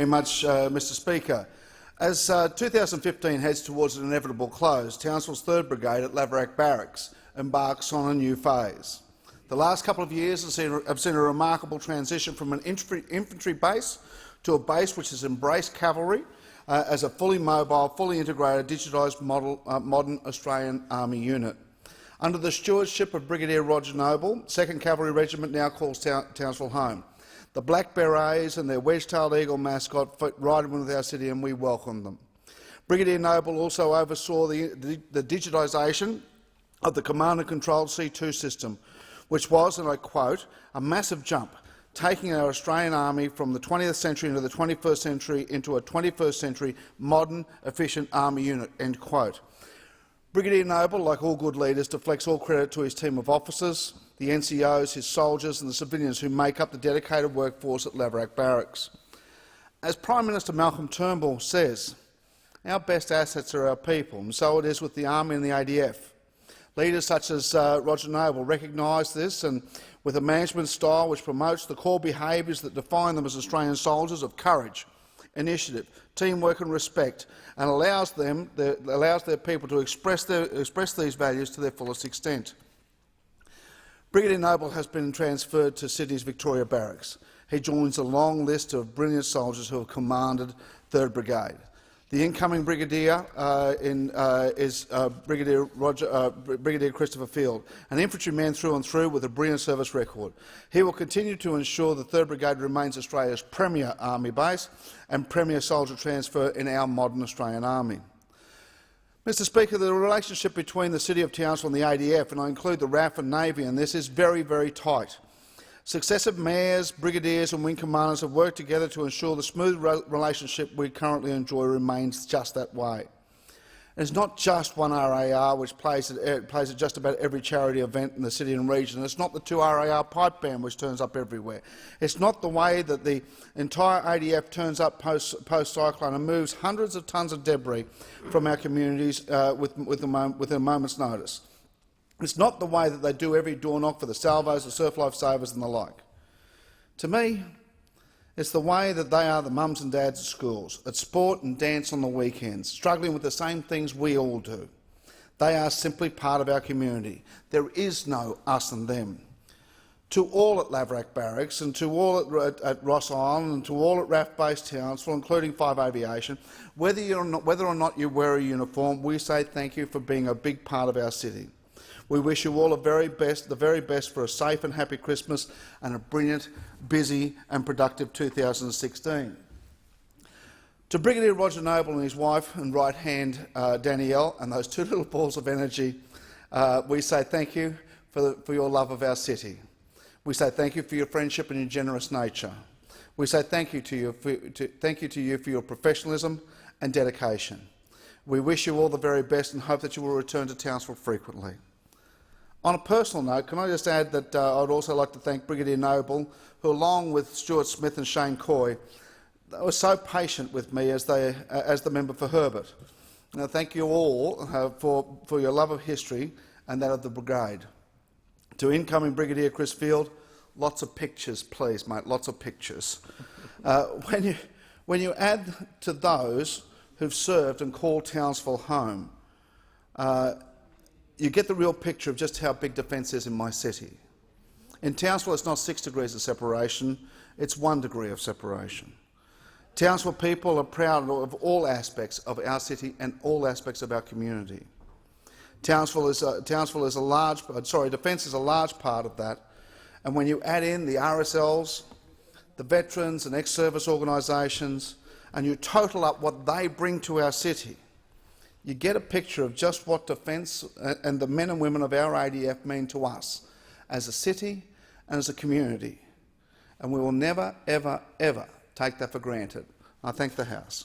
Very much, Mr Speaker. As 2015 heads towards an inevitable close, Townsville's 3rd Brigade at Laverack Barracks embarks on a new phase. The last couple of years have seen a remarkable transition from an infantry base to a base which has embraced cavalry as a fully mobile, fully integrated, digitised modern Australian Army unit. Under the stewardship of Brigadier Roger Noble, 2nd Cavalry Regiment now calls Townsville home. The Black Berets and their wedge-tailed eagle mascot fit right in with our city, and we welcome them. Brigadier Noble also oversaw the digitisation of the command and control C2 system, which was, and I quote, a massive jump, taking our Australian Army from the 20th century into the 21st century into a 21st century modern, efficient Army unit, end quote. Brigadier Noble, like all good leaders, deflects all credit to his team of officers, the NCOs, his soldiers and the civilians who make up the dedicated workforce at Laverack Barracks. As Prime Minister Malcolm Turnbull says, our best assets are our people, and so it is with the Army and the ADF. Leaders such as Roger Noble recognise this, and with a management style which promotes the core behaviours that define them as Australian soldiers of courage, initiative, teamwork and respect, and allows their people to express these values to their fullest extent. Brigadier Noble has been transferred to Sydney's Victoria Barracks. He joins a long list of brilliant soldiers who have commanded 3rd Brigade. The incoming Brigadier is Brigadier Christopher Field, an infantryman through and through with a brilliant service record. He will continue to ensure the 3rd Brigade remains Australia's premier army base and premier soldier transfer in our modern Australian Army. Mr Speaker, the relationship between the City of Townsville and the ADF, and I include the RAF and Navy in this, is very, very tight. Successive mayors, brigadiers and wing commanders have worked together to ensure the smooth relationship we currently enjoy remains just that way. It's not just one RAR which plays at just about every charity event in the city and region. It's not the 2 RAR pipe band which turns up everywhere. It's not the way that the entire ADF turns up post-cyclone and moves hundreds of tonnes of debris from our communities within a moment's notice. It's not the way that they do every door knock for the salvos, the surf lifesavers and the like. To me, it's the way that they are the mums and dads at schools, at sport and dance on the weekends, struggling with the same things we all do. They are simply part of our community. There is no us and them. To all at Laverack Barracks and to all at Ross Island and to all at RAF Base Townsville, including 5 Aviation, whether or not you wear a uniform, we say thank you for being a big part of our city. We wish you all the very best for a safe and happy Christmas and a brilliant, busy and productive 2016. To Brigadier Roger Noble and his wife and right hand Danielle and those 2 little balls of energy, we say thank you for your love of our city. We say thank you for your friendship and your generous nature. We say thank you to you for your professionalism and dedication. We wish you all the very best and hope that you will return to Townsville frequently. On a personal note, can I just add that I would also like to thank Brigadier Noble, who, along with Stuart Smith and Shane Coy, were so patient with me as the member for Herbert. Thank you all for your love of history and that of the Brigade. To incoming Brigadier Chris Field, lots of pictures, please, mate, lots of pictures. When you add to those who've served and called Townsville home, you get the real picture of just how big defence is in my city. In Townsville, it's not 6 degrees of separation, it's 1 degree of separation. Townsville people are proud of all aspects of our city and all aspects of our community. Defence is a large part of that, and when you add in the RSLs, the veterans and ex-service organisations, and you total up what they bring to our city, you get a picture of just what defence and the men and women of our ADF mean to us as a city and as a community. And we will never, ever, ever take that for granted. I thank the House.